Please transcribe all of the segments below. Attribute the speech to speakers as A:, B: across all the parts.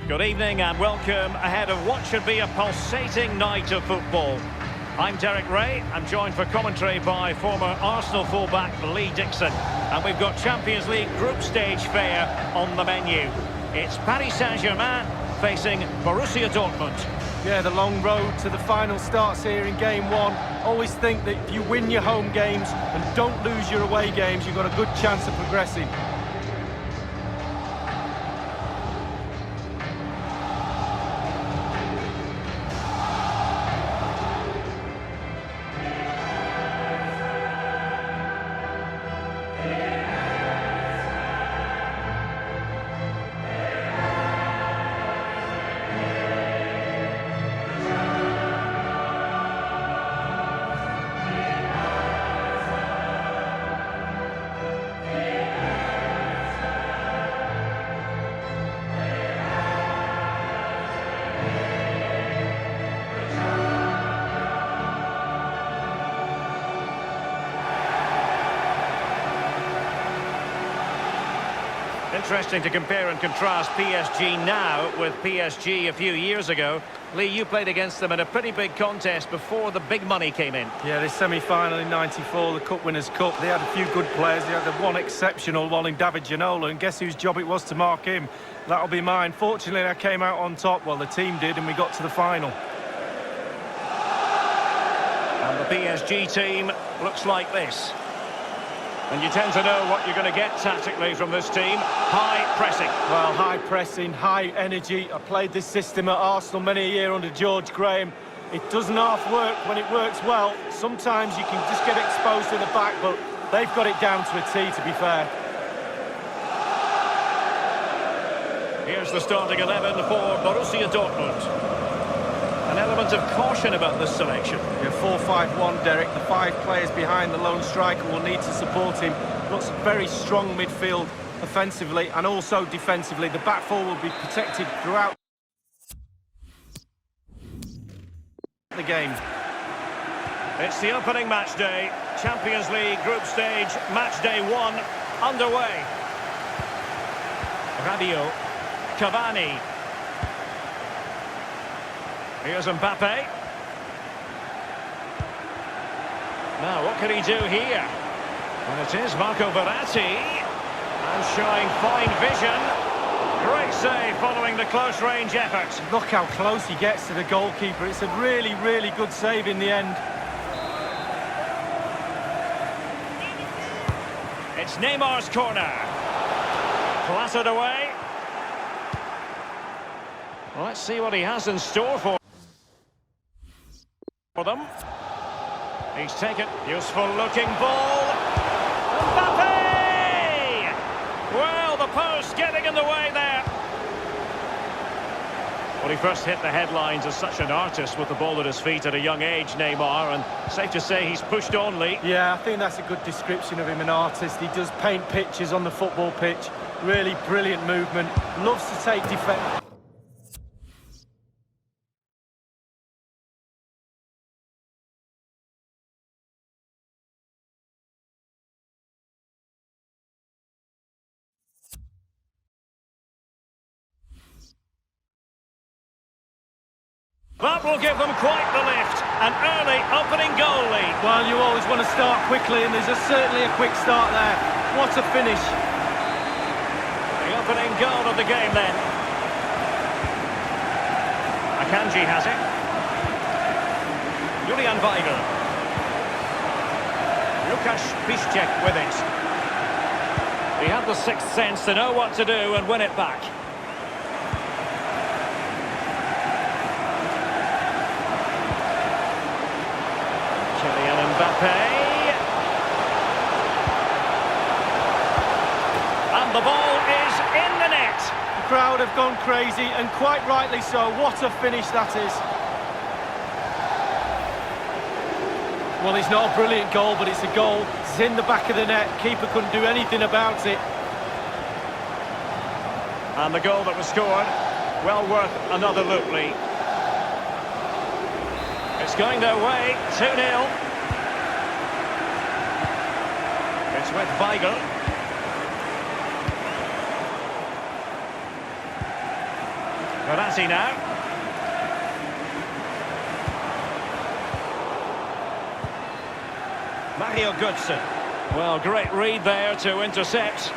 A: Good evening and welcome ahead of what should be a pulsating night of football. I'm Derek Ray. I'm joined for commentary by former Arsenal fullback Lee Dixon. And we've got Champions League group stage fare on the menu. It's Paris Saint-Germain facing Borussia Dortmund.
B: Yeah, the long road to the final starts here in game one. Always think that if you win your home games and don't lose your away games, you've got a good chance of progressing.
A: Interesting to compare and contrast PSG now with PSG a few years ago. Lee, you played against them in a pretty big contest before the big money came in.
B: Yeah, this semi-final in '94, the Cup Winners' Cup, they had a few good players. They had the one exceptional one in David Ginola, and guess whose job it was to mark him? That'll be mine. Fortunately, I came out on top. Well, the team did, and we got to the final.
A: And the PSG team looks like this. And you tend to know what you're going to get tactically from this team. High pressing.
B: Well, high pressing, high energy. I played this system at Arsenal many a year under George Graham. It doesn't half work when it works well. Sometimes you can just get exposed to the back, but they've got it down to a T, to be fair.
A: Here's the starting 11 for Borussia Dortmund. An element of caution about this selection.
B: Yeah, 4-5-1, Derek. The 5 players behind the lone striker will need to support him. Lots of very strong midfield offensively and also defensively. The back four will be protected throughout the game.
A: It's the opening match day. Champions League group stage, match day 1 underway. Rabiot, Cavani. Here's Mbappe. Now, what can he do here? And it is Marco Verratti. And showing fine vision. Great save following the close-range effort.
B: Look how close he gets to the goalkeeper. It's a really, really good save in the end.
A: It's Neymar's corner. Clattered away. Well, let's see what he has in store for them. He's taken useful looking ball. Mbappe! Well, the post getting in the way there. Well, he first hit the headlines as such an artist with the ball at his feet at a young age, Neymar, and safe to say he's pushed on, Lee.
B: Yeah, I think that's a good description of him, an artist. He does paint pictures on the football pitch. Really brilliant movement. Loves to take defence.
A: That will give them quite the lift. An early opening goal lead.
B: Well, you always want to start quickly, and there's certainly a quick start there. What a finish.
A: The opening goal of the game then. Akanji has it. Julian Weigl. Lukasz Piszczek with it. He had the sixth sense to know what to do and win it back. Mbappe. And the ball is in the net.
B: The crowd have gone crazy, and quite rightly so. What a finish that is. Well, it's not a brilliant goal, but it's a goal. It's in the back of the net. Keeper couldn't do anything about it.
A: And the goal that was scored, well worth another look, Lee. It's going their way, 2-0. It's with Weigl. Verratti now. Mario Götze. Well, great read there to intercept.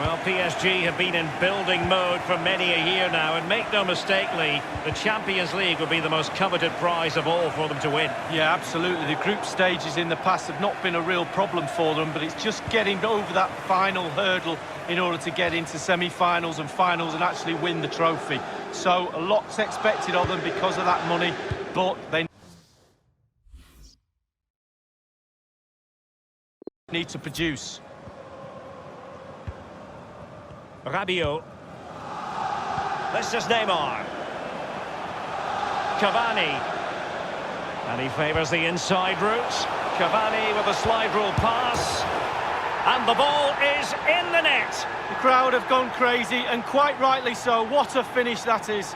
A: Well, PSG have been in building mode for many a year now, and make no mistake, Lee, the Champions League will be the most coveted prize of all for them to win.
B: Yeah, absolutely. The group stages in the past have not been a real problem for them, but it's just getting over that final hurdle in order to get into semi-finals and finals and actually win the trophy. So a lot's expected of them because of that money, but they need to produce.
A: Rabiot. This is Neymar. Cavani. And he favours the inside route. Cavani with a slide rule pass. And the ball is in the net.
B: The crowd have gone crazy, and quite rightly so. What a finish that is.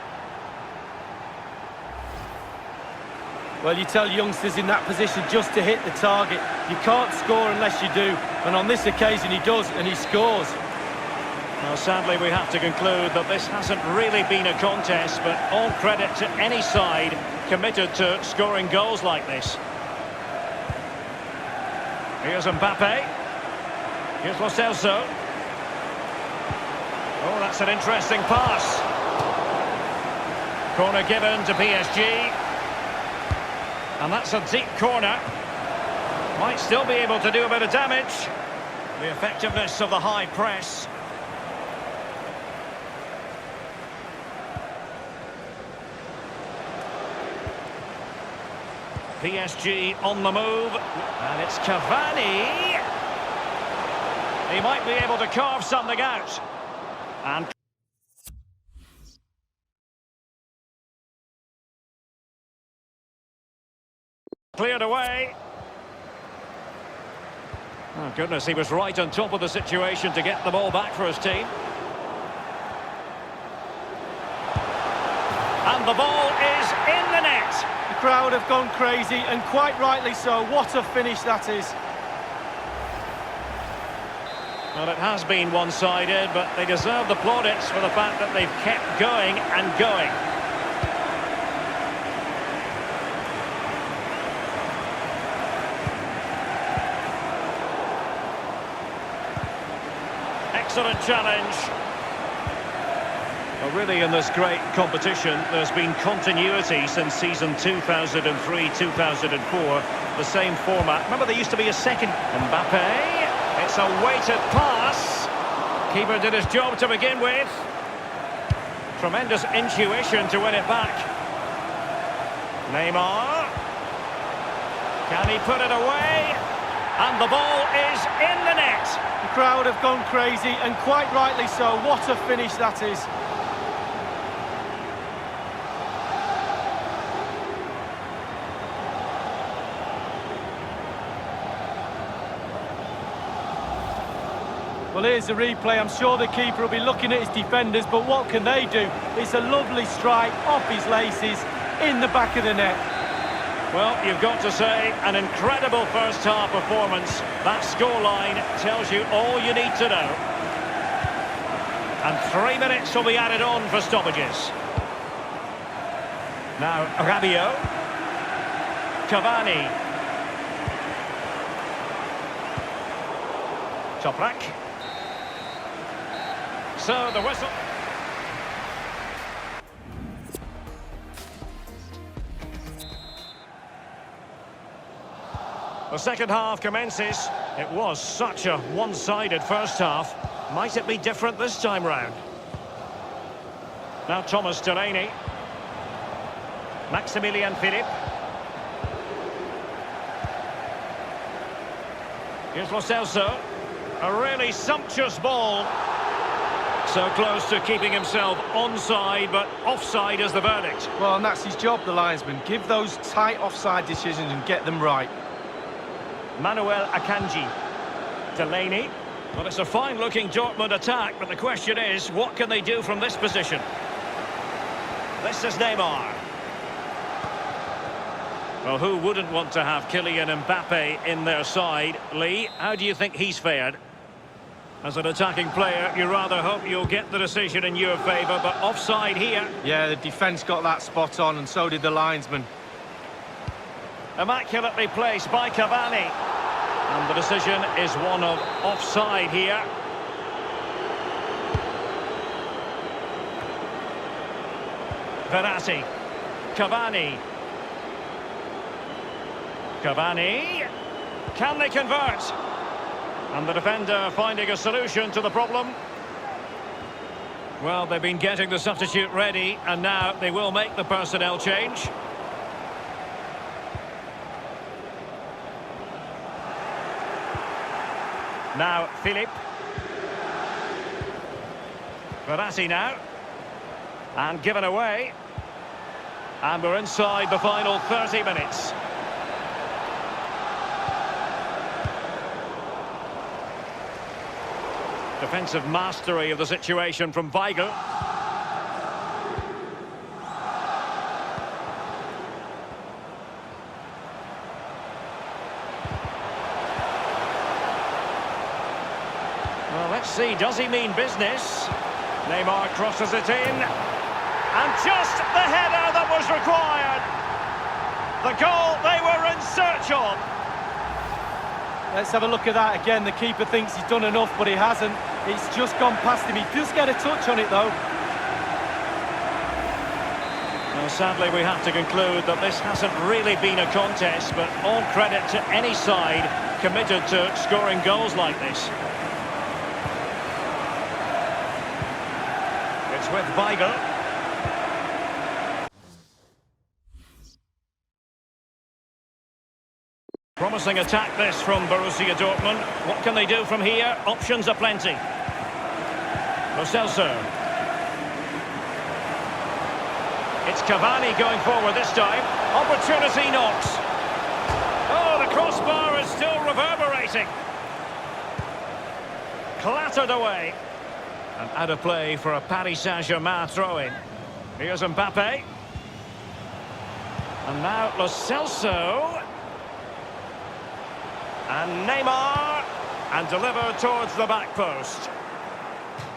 B: Well, you tell youngsters in that position just to hit the target. You can't score unless you do. And on this occasion he does, and he scores.
A: Well, sadly, we have to conclude that this hasn't really been a contest, but all credit to any side committed to scoring goals like this. Here's Mbappe. Here's Lo Celso. Oh, that's an interesting pass. Corner given to PSG. And that's a deep corner. Might still be able to do a bit of damage. The effectiveness of the high press. PSG on the move, and it's Cavani. He might be able to carve something out. And cleared away. Oh goodness, he was right on top of the situation to get the ball back for his team. And the ball is in the net.
B: The crowd have gone crazy, and quite rightly so. What a finish that is.
A: Well, it has been one-sided, but they deserve the plaudits for the fact that they've kept going and going. Excellent challenge. Well, really, in this great competition, there's been continuity since season 2003-2004. The same format. Remember, there used to be a second. Mbappe. It's a weighted pass. Keeper did his job to begin with. Tremendous intuition to win it back. Neymar. Can he put it away? And the ball is in the net.
B: The crowd have gone crazy, and quite rightly so. What a finish that is. Well, here's the replay. I'm sure the keeper will be looking at his defenders, but what can they do? It's a lovely strike off his laces in the back of the net.
A: Well, you've got to say, an incredible first-half performance. That scoreline tells you all you need to know. And 3 minutes will be added on for stoppages. Now, Rabiot. Cavani. Toprak. So, the whistle. The second half commences. It was such a one-sided first half. Might it be different this time round? Now Thomas Delaney. Maximilian Philippe. Here's Lo Celso. A really sumptuous ball. So close to keeping himself onside, but offside is the verdict.
B: Well, and that's his job, the linesman. Give those tight offside decisions and get them right.
A: Manuel Akanji. Delaney. Well, it's a fine-looking Dortmund attack, but the question is, what can they do from this position? This is Neymar. Well, who wouldn't want to have Kylian Mbappe in their side? Lee, how do you think he's fared? As an attacking player, you rather hope you'll get the decision in your favour, but offside here.
B: Yeah, the defence got that spot on, and so did the linesman.
A: Immaculately placed by Cavani. And the decision is one of offside here. Verratti. Cavani. Cavani. Can they convert? And the defender finding a solution to the problem. Well, they've been getting the substitute ready, and now they will make the personnel change. Now, Philip. Verratti now. And given away. And we're inside the final 30 minutes. Defensive mastery of the situation from Weigl. Well, let's see, does he mean business? Neymar crosses it in. And just the header that was required. The goal they were in search of.
B: Let's have a look at that again. The keeper thinks he's done enough, but he hasn't. It's just gone past him. He does get a touch on it, though.
A: Well, sadly, we have to conclude that this hasn't really been a contest, but all credit to any side committed to scoring goals like this. It's with Weigl. Promising attack this from Borussia Dortmund. What can they do from here? Options are plenty. Lo Celso. It's Cavani going forward this time. Opportunity knocks. Oh, the crossbar is still reverberating. Clattered away. And out of play for a Paris Saint-Germain throw-in. Here's Mbappe. And now Lo Celso. And Neymar, and delivered towards the back post.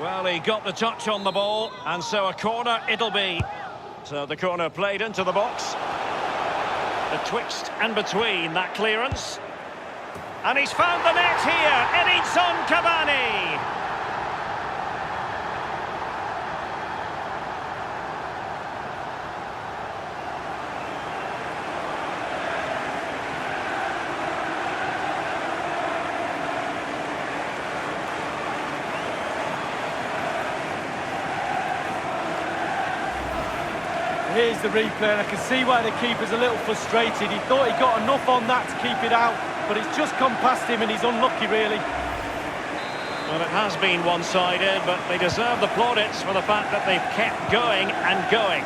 A: Well, he got the touch on the ball, and so a corner it'll be. So the corner played into the box. Betwixt and between that clearance. And he's found the net here, Edinson Cavani.
B: Here's the replay, and I can see why the keeper's a little frustrated. He thought he got enough on that to keep it out, but it's just gone past him and he's unlucky, really.
A: Well, it has been one-sided, but they deserve the plaudits for the fact that they've kept going and going.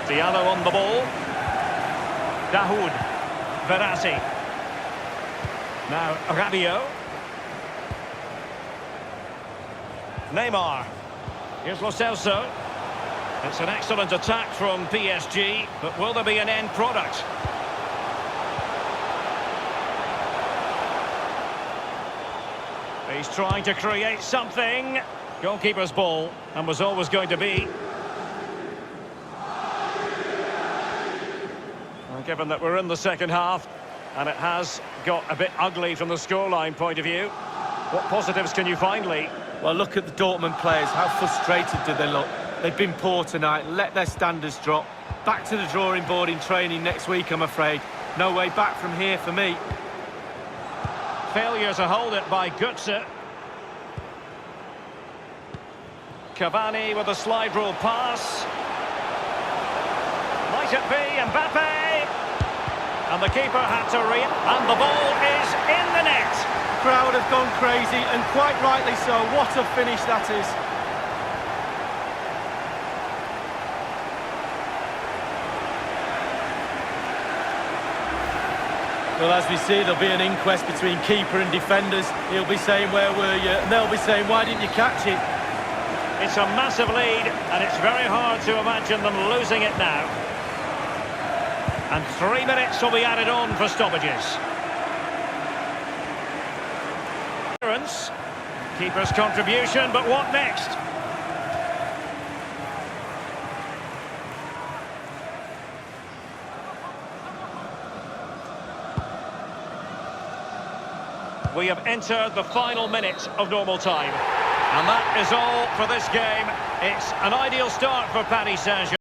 A: Diallo on the ball. Dahoud. Verratti. Now, Rabiot. Neymar. Here's Lo Celso. It's an excellent attack from PSG, but will there be an end product? He's trying to create something. Goalkeeper's ball, and was always going to be. Well, given that we're in the second half, and it has got a bit ugly from the scoreline point of view, what positives can you find, Lee?
B: Well, look at the Dortmund players. How frustrated do they look? They've been poor tonight. Let their standards drop. Back to the drawing board in training next week, I'm afraid. No way back from here for me.
A: Failure to hold it by Götze. Cavani with a slide rule pass. Might it be Mbappe? And the keeper had to and the ball is in the net.
B: Crowd have gone crazy, and quite rightly so. What a finish that is. Well, as we see, there'll be an inquest between keeper and defenders. He'll be saying, where were you? And they'll be saying, why didn't you catch it?
A: It's a massive lead, and it's very hard to imagine them losing it now. And 3 minutes will be added on for stoppages. clearance. Keeper's contribution, but what next? We have entered the final minute of normal time. And that is all for this game. It's an ideal start for Paris Saint-Germain.